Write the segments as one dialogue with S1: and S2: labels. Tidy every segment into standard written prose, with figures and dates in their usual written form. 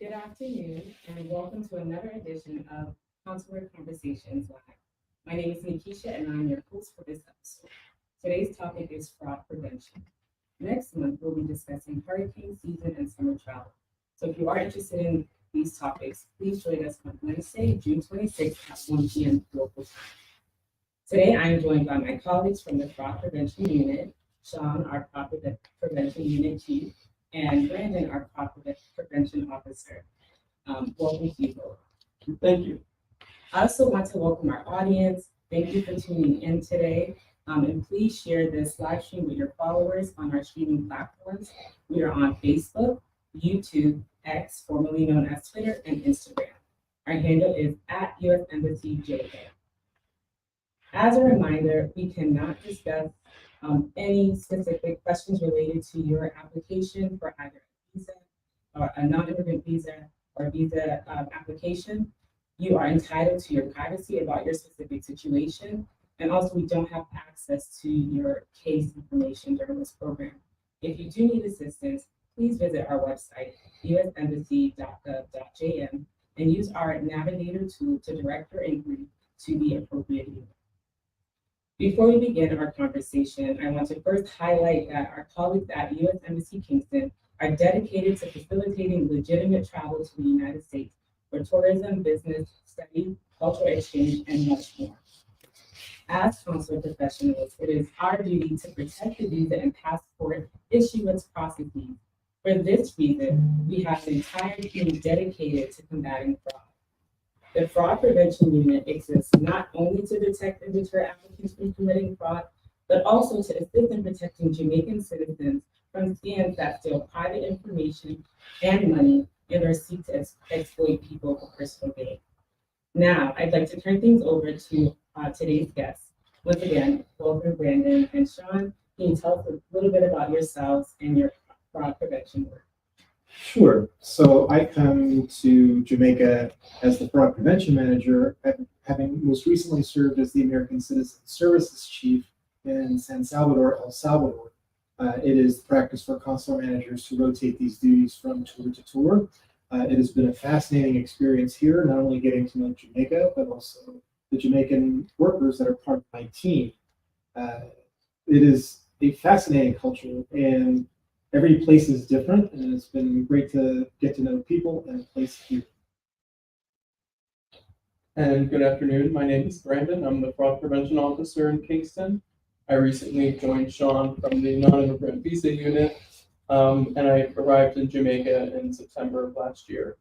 S1: Good afternoon, and welcome to another edition of Consular Conversations Live. My name is Nikisha, and I'm your host for this episode. Today's topic is fraud prevention. Next month, we'll be discussing hurricane season and summer travel. So if you are interested in these topics, please join us on Wednesday, June 26th at 1 p.m. local time. Today, I am joined by my colleagues from the Fraud Prevention Unit, Sean, our Fraud Prevention Unit Chief, and Brandon, our Fraud Prevention Officer. Welcome to you both.
S2: Thank you.
S1: I also want to welcome our audience. Thank you for tuning in today. And please share this live stream with your followers on our streaming platforms. We are on Facebook, YouTube, X, formerly known as Twitter, and Instagram. Our handle is at US Embassy JA. As a reminder, we cannot discuss any specific questions related to your application for either a visa or a non-immigrant visa or visa application. You are entitled to your privacy about your specific situation. And also, we don't have access to your case information during this program. If you do need assistance, please visit our website, usembassy.gov.jm, and use our navigator tool to direct your inquiry to the appropriate unit. Before we begin our conversation, I want to first highlight that our colleagues at US Embassy Kingston are dedicated to facilitating legitimate travel to the United States for tourism, business, study, cultural exchange, and much more. As consular professionals, it is our duty to protect the visa and passport issuance processes. For this reason, we have an entire team dedicated to combating fraud. The Fraud Prevention Unit exists not only to detect and deter applicants from committing fraud, but also to assist in protecting Jamaican citizens from scams that steal private information and money and or seek to exploit people for personal gain. Now, I'd like to turn things over to today's guests. Once again, welcome Brandon and Sean. Can you tell us a little bit about yourselves and your fraud prevention work?
S2: Sure. So I come to Jamaica as the fraud prevention manager, having most recently served as the American Citizen Services Chief in San Salvador, El Salvador. It is the practice for consular managers to rotate these duties from tour to tour. It has been a fascinating experience here, not only getting to know Jamaica, but also the Jamaican workers that are part of my team. It is a fascinating culture, and every place is different, and it's been great to get to know people and place here.
S3: And good afternoon. My name is Brandon. I'm the Fraud Prevention Officer in Kingston. I recently joined Sean from the non-immigrant visa unit, and I arrived in Jamaica in September of last year.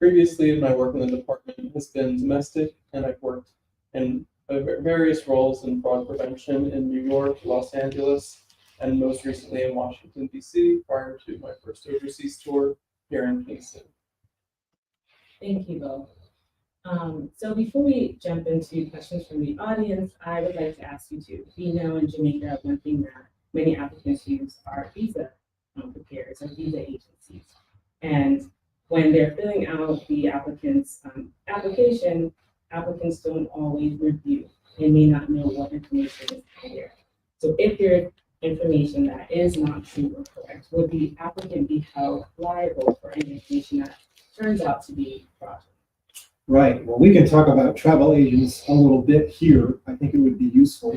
S3: Previously, my work in the department has been domestic, and I've worked in various roles in fraud prevention in New York, Los Angeles, and most recently in Washington, D.C., prior to my first overseas tour here in Kingston.
S1: Thank you both. So before we jump into questions from the audience, I would like to ask you two. We know in Jamaica, one thing that many applicants use are visa preparers or visa agencies. And when they're filling out the applicant's application, applicants don't always review and may not know what information is there. So if there's information that is not true or correct, would the applicant be held liable for any information that turns out to be fraudulent?
S2: Right. Well, we can talk about travel agents a little bit here. I think it would be useful.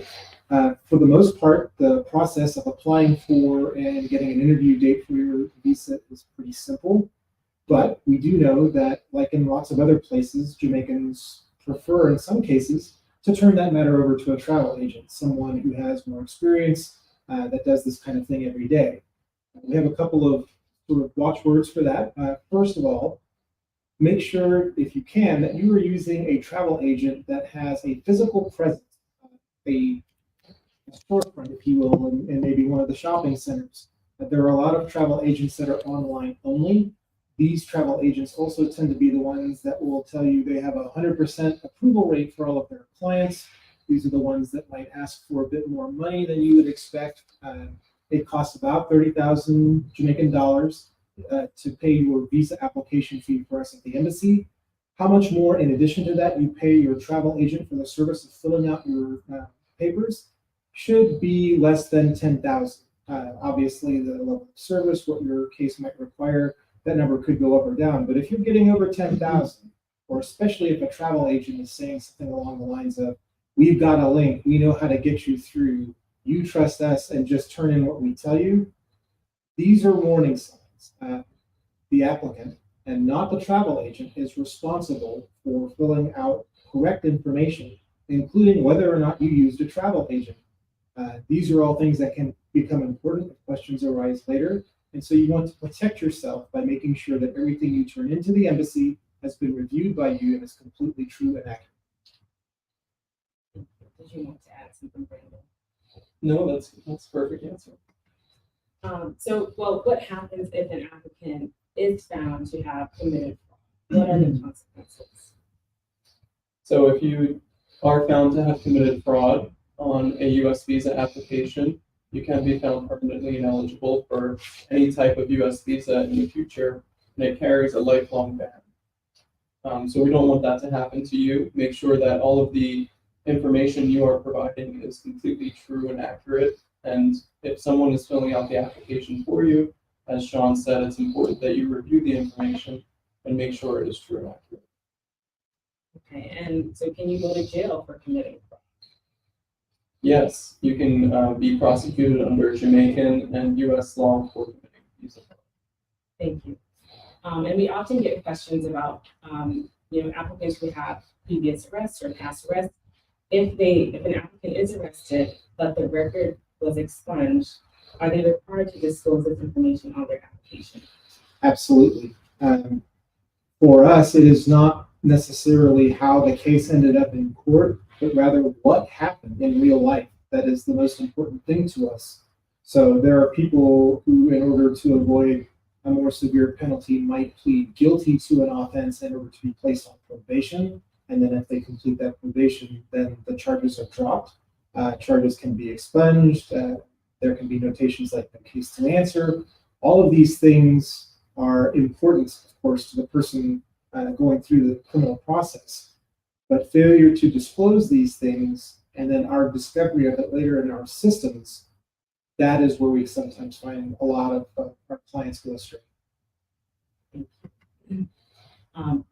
S2: For the most part, the process of applying for and getting an interview date for your visa is pretty simple. But we do know that, like in lots of other places, Jamaicans prefer, in some cases, to turn that matter over to a travel agent, someone who has more experience that does this kind of thing every day. We have a couple of sort of watchwords for that. First of all, make sure, if you can, that you are using a travel agent that has a physical presence, a storefront, if you will, in maybe one of the shopping centers. There are a lot of travel agents that are online only. These travel agents also tend to be the ones that will tell you they have a 100% approval rate for all of their clients. These are the ones that might ask for a bit more money than you would expect. It costs about 30,000 Jamaican dollars to pay your visa application fee for us at the embassy. How much more, in addition to that, you pay your travel agent for the service of filling out your papers should be less than 10,000. Obviously, the level of service, what your case might require, that number could go up or down. But if you're getting over 10,000, or especially if a travel agent is saying something along the lines of, we've got a link, we know how to get you through, you trust us and just turn in what we tell you, these are warning signs. The applicant and not the travel agent is responsible for filling out correct information, including whether or not you used a travel agent. These are all things that can become important if questions arise later. And so you want to protect yourself by making sure that everything you turn into the embassy has been reviewed by you and is completely true and accurate.
S1: Did you want to add something, Brandon?
S3: No, that's a perfect answer.
S1: Well, what happens if an applicant is found to have committed fraud? What are the consequences?
S3: So if you are found to have committed fraud on a U.S. visa application, you can be found permanently ineligible for any type of U.S. visa in the future, and it carries a lifelong ban. So we don't want that to happen to you. Make sure that all of the information you are providing is completely true and accurate. And if someone is filling out the application for you, as Sean said, it's important that you review the information and make sure it is true and accurate.
S1: Okay, and so can you go to jail for committing fraud?
S3: Yes, you can be prosecuted under Jamaican and U.S. law for committing visa fraud.
S1: Thank you. And we often get questions about, applicants who have previous arrests or past arrests. If an applicant is arrested, but the record was expunged, are they required to disclose this information on their application?
S2: Absolutely. For us, it is not necessarily how the case ended up in court, but rather what happened in real life. That is the most important thing to us. So there are people who, in order to avoid a more severe penalty, might plead guilty to an offense in order to be placed on probation. And then if they complete that probation, then the charges are dropped. Charges can be expunged. There can be notations like the case to answer. All of these things are important, of course, to the person going through the criminal process. But failure to disclose these things and then our discovery of it later in our systems, that is where we sometimes find a lot of our clients go astray.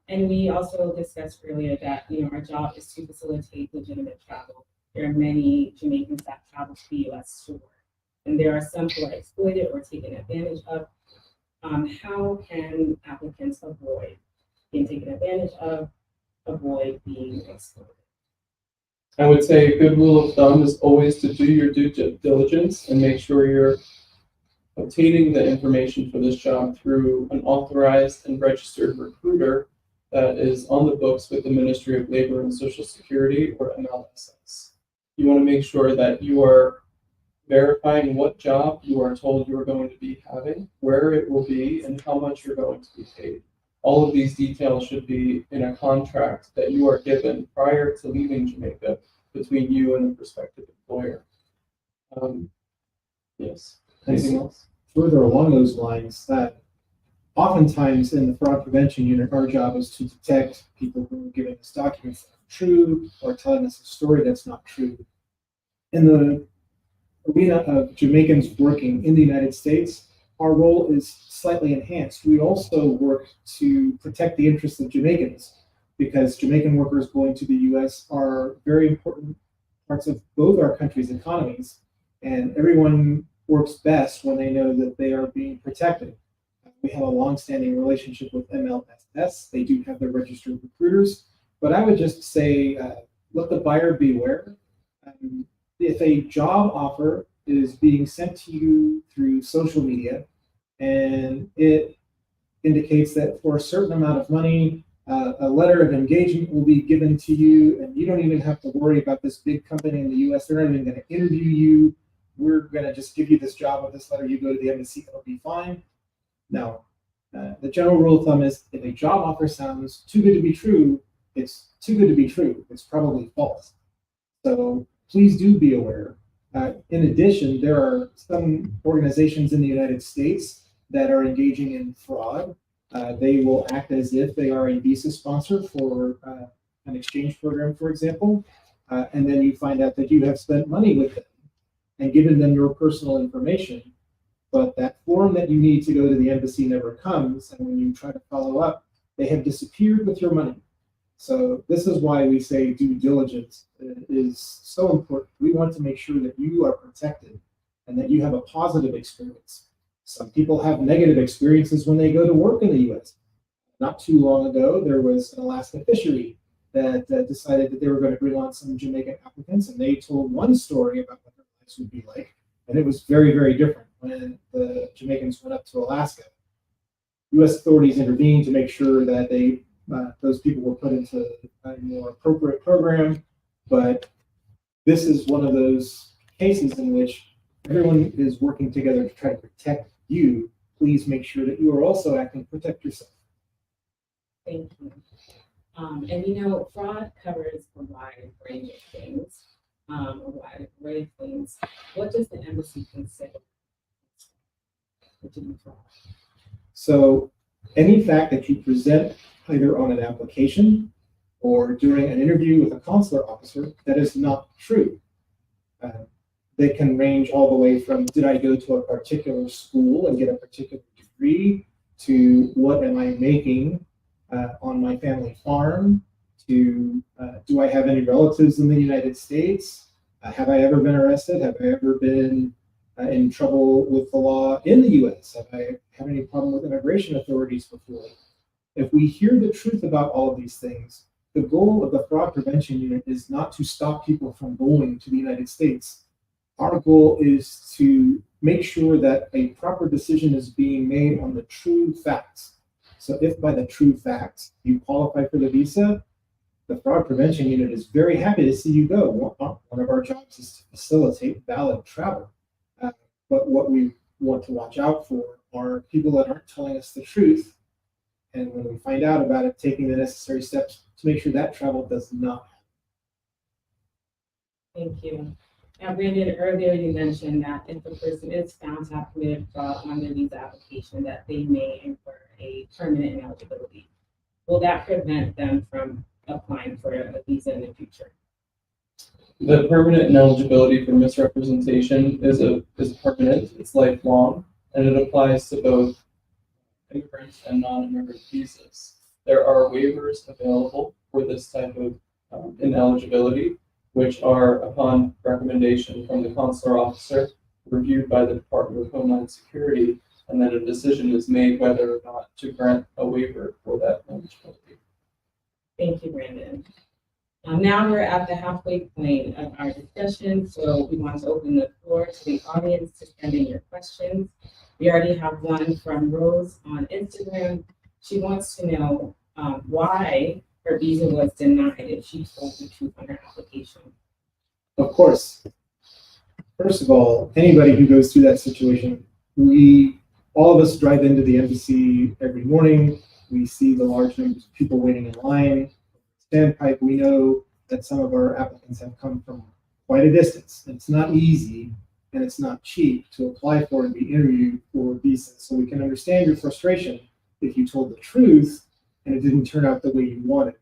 S1: And we also discussed earlier that our job is to facilitate legitimate travel. There are many Jamaicans that travel to the U.S. to work, and there are some who are exploited or taken advantage of. How can applicants avoid being taken advantage of, avoid being exploited?
S3: I would say a good rule of thumb is always to do your due diligence and make sure you're obtaining the information for this job through an authorized and registered recruiter that is on the books with the Ministry of Labor and Social Security, or MLSS. You want to make sure that you are verifying what job you are told you are going to be having, where it will be, and how much you're going to be paid. All of these details should be in a contract that you are given prior to leaving Jamaica between you and the prospective employer. Yes. Anything else?
S2: Further along those lines, that oftentimes in the fraud prevention unit, our job is to detect people who are giving us documents that are true or telling us a story that's not true. In the arena of Jamaicans working in the United States, our role is slightly enhanced. We also work to protect the interests of Jamaicans, because Jamaican workers going to the U.S. are very important parts of both our countries' economies, and everyone works best when they know that they are being protected. We have a long-standing relationship with MLSS. They do have their registered recruiters, but I would just say, let the buyer beware. If a job offer is being sent to you through social media, and it indicates that for a certain amount of money, a letter of engagement will be given to you, and you don't even have to worry about this big company in the U.S. They're not even going to interview you. We're going to just give you this job with this letter. You go to the embassy, it'll be fine. No. The general rule of thumb is if a job offer sounds too good to be true, it's too good to be true. It's probably false. So please do be aware. In addition, there are some organizations in the United States that are engaging in fraud. They will act as if they are a visa sponsor for an exchange program, for example, and then you find out that you have spent money with them and given them your personal information. but that form that you need to go to the embassy never comes, and when you try to follow up, they have disappeared with your money. So this is why we say due diligence is so important. We want to make sure that you are protected and that you have a positive experience. Some people have negative experiences when they go to work in the U.S. Not too long ago, there was an Alaska fishery that decided that they were going to bring on some Jamaican applicants, and they told one story about what their lives would be like, and it was very, very different when the Jamaicans went up to Alaska. U.S. authorities intervened to make sure that those people were put into a more appropriate program, but this is one of those cases in which everyone is working together to try to protect you. Please make sure that you are also acting to protect yourself.
S1: Thank you. And fraud covers a wide range of things, a wide array of things. What does the embassy consider to be fraud?
S2: So any fact that you present either on an application or during an interview with a consular officer that is not true. They can range all the way from, did I go to a particular school and get a particular degree, to what am I making on my family farm, to do I have any relatives in the United States? Have I ever been arrested? Have I ever been in trouble with the law in the US? Have I had any problem with immigration authorities before? If we hear the truth about all of these things, the goal of the Fraud Prevention Unit is not to stop people from going to the United States. Our goal is to make sure that a proper decision is being made on the true facts. So if by the true facts you qualify for the visa, the Fraud Prevention Unit is very happy to see you go. One of our jobs is to facilitate valid travel. But what we want to watch out for are people that aren't telling us the truth, and when we find out about it, taking the necessary steps to make sure that travel does not happen.
S1: Thank you. Now, Brandon, earlier you mentioned that if a person is found to have committed fraud on their visa application, that they may incur a permanent ineligibility. Will that prevent them from applying for a visa in the future?
S3: The permanent ineligibility for misrepresentation is permanent, it's lifelong, and it applies to both immigrants and non-immigrant visas. There are waivers available for this type of ineligibility, which are upon recommendation from the consular officer, reviewed by the Department of Homeland Security, and then a decision is made whether or not to grant a waiver for that eligibility.
S1: Thank you, Brandon. Now we're at the halfway point of our discussion, so we want to open the floor to the audience to send in your questions. We already have one from Rose on Instagram. She wants to know why her visa was denied if she told the truth on her application.
S2: Of course, first of all, anybody who goes through that situation, all of us drive into the embassy every morning. We see the large numbers of people waiting in line. Standpipe, we know that some of our applicants have come from quite a distance. It's not easy and it's not cheap to apply for and be interviewed for visas. So we can understand your frustration if you told the truth and it didn't turn out the way you wanted.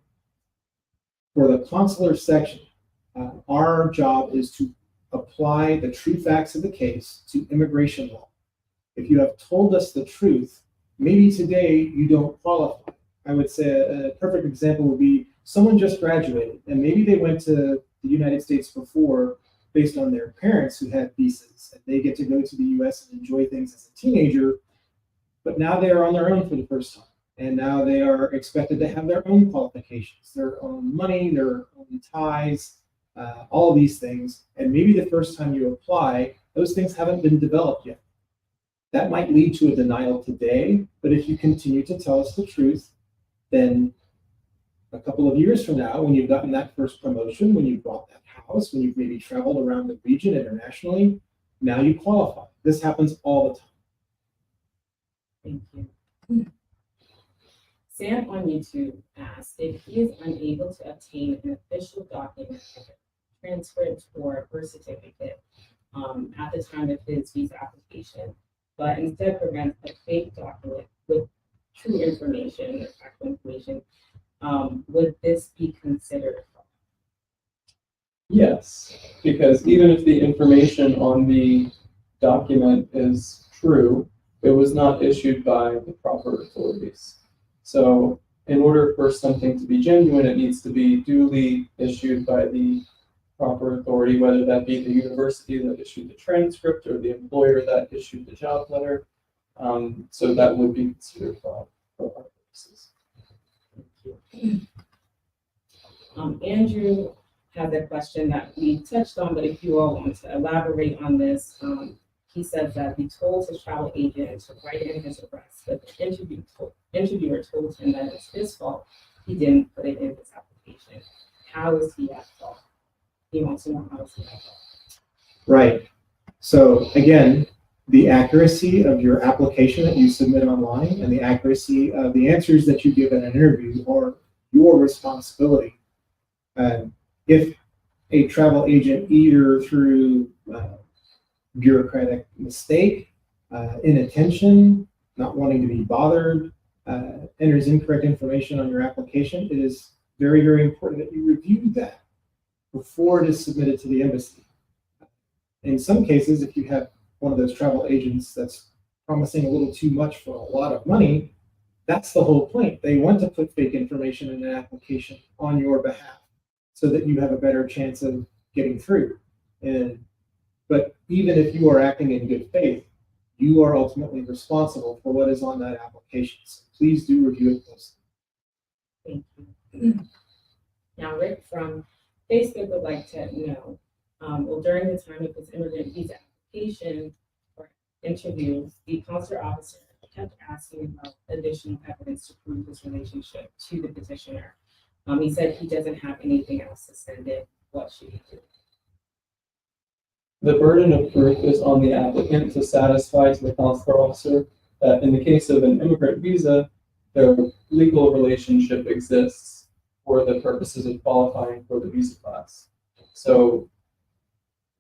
S2: For the consular section, our job is to apply the true facts of the case to immigration law. If you have told us the truth, maybe today you don't qualify. I would say a perfect example would be someone just graduated and maybe they went to the United States before based on their parents who had visas, and they get to go to the US and enjoy things as a teenager, but now they are on their own for the first time. And now they are expected to have their own qualifications, their own money, their own ties, all of these things. And maybe the first time you apply, those things haven't been developed yet. That might lead to a denial today, but if you continue to tell us the truth, then a couple of years from now, when you've gotten that first promotion, when you bought that house, when you've maybe traveled around the region internationally, now you qualify. This happens all the time.
S1: Thank you. Sam on YouTube asked if he is unable to obtain an official document, like a transcript or birth certificate, at the time of his visa application, but instead presents a fake document with true information or factual information, would this be considered fraud?
S3: Yes, because even if the information on the document is true, it was not issued by the proper authorities. So in order for something to be genuine, it needs to be duly issued by the proper authority, whether that be the university that issued the transcript or the employer that issued the job letter. So that would be considered fraud for our purposes.
S1: Andrew has a question that we touched on, but if you all want to elaborate on this, he says that he told his travel agent to write in his arrest, but the interviewer told him that it's his fault he didn't put it in his application. How is he at fault? He wants to know how is he at fault.
S2: Right. So again, the accuracy of your application that you submit online and the accuracy of the answers that you give in an interview are your responsibility. If a travel agent, either through bureaucratic mistake, inattention, not wanting to be bothered, enters incorrect information on your application, it is very, very important that you review that before it is submitted to the embassy. In some cases, if you have one of those travel agents that's promising a little too much for a lot of money, that's the whole point. They want to put fake information in an application on your behalf so that you have a better chance of getting through. But even if you are acting in good faith, you are ultimately responsible for what is on that application. So please do review it closely.
S1: Thank you. Now, Rick from Facebook would like to know, well, during the time of his immigrant visa application or interview, the consular officer kept asking about additional evidence to prove his relationship to the petitioner. He said he doesn't have anything else to send in. What should he do?
S3: The burden of proof is on the applicant to satisfy to the consular officer that in the case of an immigrant visa, their legal relationship exists for the purposes of qualifying for the visa class. So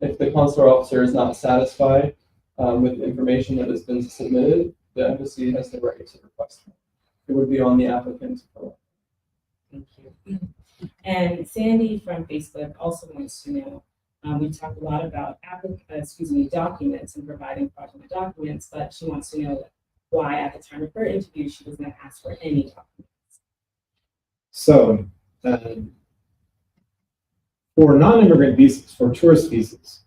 S3: if the consular officer is not satisfied with the information that has been submitted, the embassy has the right to request it. It would be on the applicant to provide.
S1: Thank you. And Sandy from Facebook also wants to know, we talked a lot about documents and providing fraudulent documents, but she wants to know why at the time of her interview she was not asked for any documents.
S2: So for non-immigrant visas, for tourist visas,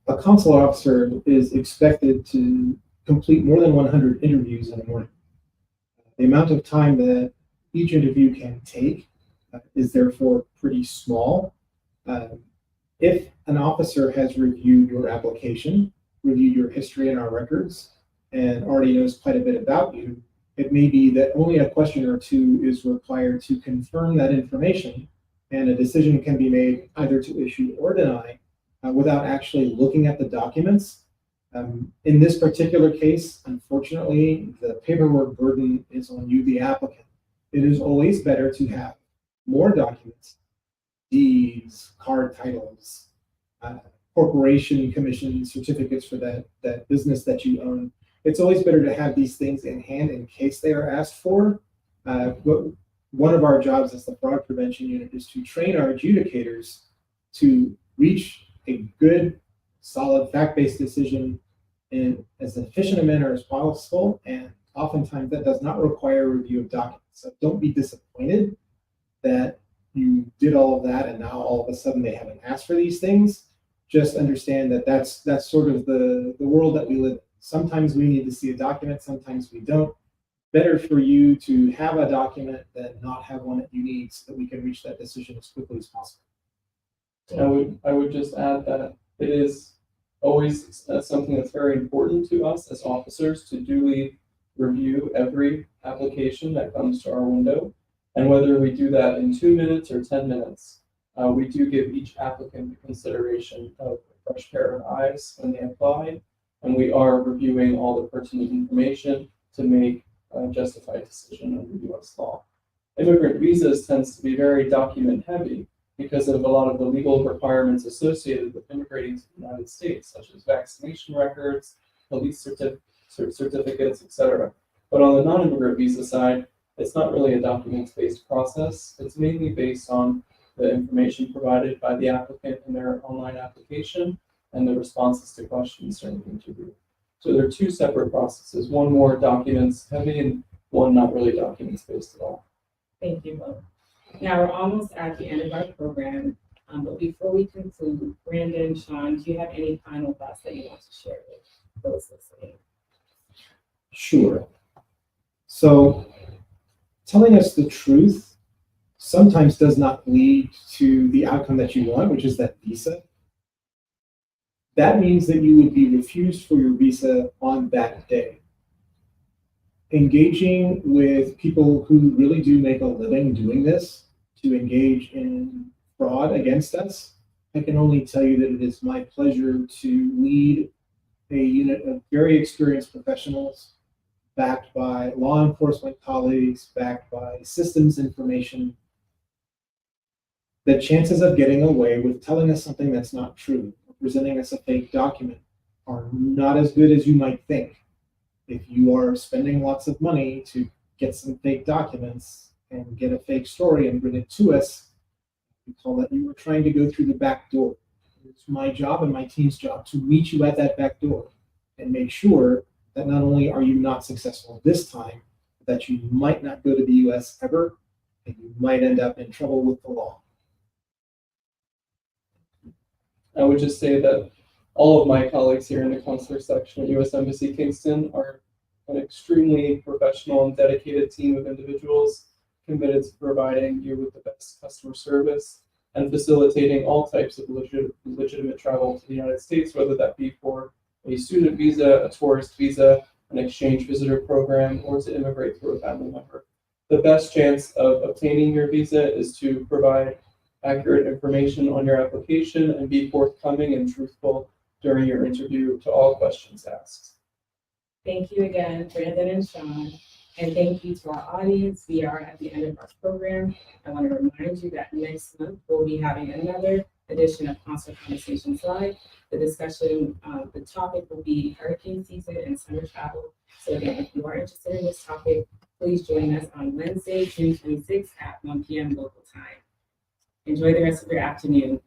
S2: a consular officer is expected to complete more than 100 interviews in a morning. The amount of time that each interview can take is therefore pretty small. If an officer has reviewed your application, reviewed your history in our records, and already knows quite a bit about you, it may be that only a question or two is required to confirm that information, and a decision can be made either to issue or deny without actually looking at the documents. In this particular case, unfortunately, the paperwork burden is on you, the applicant. It is always better to have more documents, deeds, card titles, corporation commission certificates for that business that you own. It's always better to have these things in hand in case they are asked for. But one of our jobs as the fraud prevention unit is to train our adjudicators to reach a good, solid, fact-based decision in as efficient a manner as possible. And oftentimes that does not require a review of documents. So don't be disappointed that you did all of that and now all of a sudden they haven't asked for these things. Just understand that that's sort of the world that we live in. Sometimes we need to see a document, sometimes we don't. Better for you to have a document than not have one that you need so that we can reach that decision as quickly as possible.
S3: I would just add that it is always something that's very important to us as officers to duly review every application that comes to our window. And whether we do that in 2 minutes or 10 minutes, we do give each applicant the consideration of a fresh pair of eyes when they apply. And we are reviewing all the pertinent information to make a justified decision under U.S. law. Immigrant visas tends to be very document heavy because of a lot of the legal requirements associated with immigrating to the United States, such as vaccination records, police certificates, etc. But on the non-immigrant visa side, it's not really a documents-based process. It's mainly based on the information provided by the applicant in their online application and the responses to questions during the interview. So they're two separate processes, one more documents heavy and one not really documents based at all.
S1: Thank you both. Now we're almost at the end of our program, but before we conclude, Brandon, Sean, do you have any final thoughts that you want to share with those listening?
S2: Sure. So telling us the truth sometimes does not lead to the outcome that you want, which is that visa. That means that you would be refused for your visa on that day. Engaging with people who really do make a living doing this, to engage in fraud against us, I can only tell you that it is my pleasure to lead a unit of very experienced professionals, backed by law enforcement colleagues, backed by systems information. The chances of getting away with telling us something that's not true, or presenting us a fake document, are not as good as you might think. If you are spending lots of money to get some fake documents and get a fake story and bring it to us, we call that you were trying to go through the back door. It's my job and my team's job to meet you at that back door and make sure that not only are you not successful this time, but that you might not go to the US ever, and you might end up in trouble with the law.
S3: I would just say that all of my colleagues here in the consular section at U.S. Embassy Kingston are an extremely professional and dedicated team of individuals committed to providing you with the best customer service and facilitating all types of legitimate travel to the United States, whether that be for a student visa, a tourist visa, an exchange visitor program, or to immigrate through a family member. The best chance of obtaining your visa is to provide accurate information on your application and be forthcoming and truthful during your interview to all questions asked.
S1: Thank you again, Brandon and Sean, and thank you to our audience. We are at the end of our program. I want to remind you that next month we'll be having another edition of Consular Conversations Live. The discussion, the topic will be hurricane season and summer travel. So again, if you are interested in this topic, please join us on Wednesday, June 26th at 1 p.m. local time. Enjoy the rest of your afternoon.